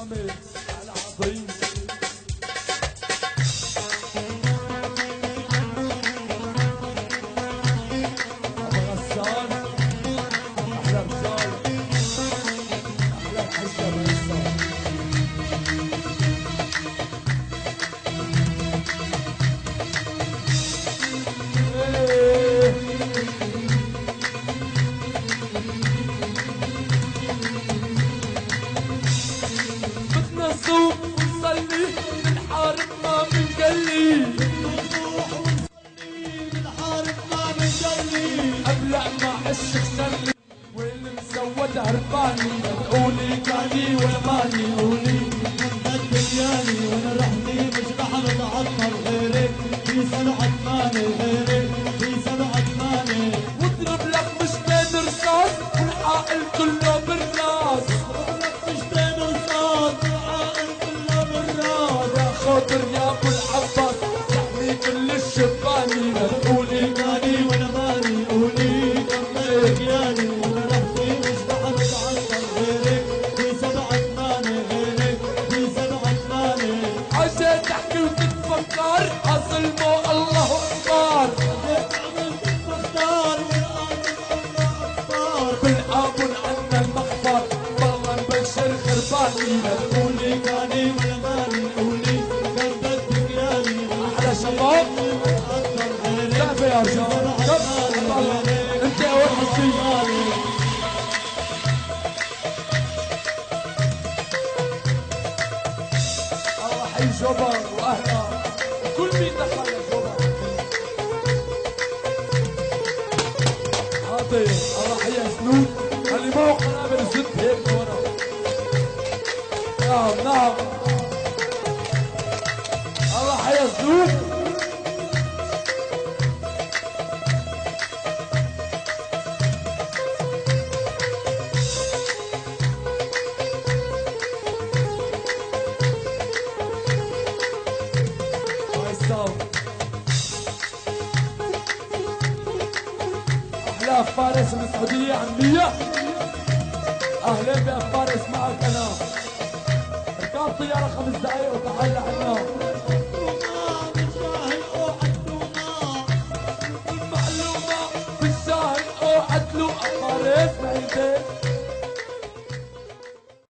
كامل العظيم. ابو غسان احلى رجال، احلى الحجه ابو غسان. نصوم ونصلي بنحارب ما بنجلي، بنروح ونصلي بنحارب ما بنجلي، ابلع ما عش خسرني واللي مسود هرباني، تقولي كاني ولا ماني، قولي بدك دنياني وانا رحتي مش رح بتعطل غيرك، في سبعة ماني غيرك، في سبعة ماني، واضرب لك مشتين رصاص والعاقل كله بالراس، خاطر يا ابو العباس تحمي كل الشباني، لا تقولي ماني وانا ماني، قولي كملك ياني وانا رحتي مش رح بتعطل غيرك، في سبعة ماني غيرك، في سبعة ماني، عشان تحكي وتتفكر عظلمه الله اكبر، عمل تتفكر والله اكبر، بالقابل عنا المخفر والله مبشر خرباني، لا تقولي ماني ولا ماني، شباب كفي يا رجال انت اول حصي. الله حي جبر واهلا وكل مين دخل يا جبر. عاطي الله حي سنود اللي معه قنابل الزد هيك ورا. نعم نعم الله حي سنود. احلى فارس من السعوديه عميه، اهلا بفارس معك انا، ركاب طياره 5 دقائق وتحل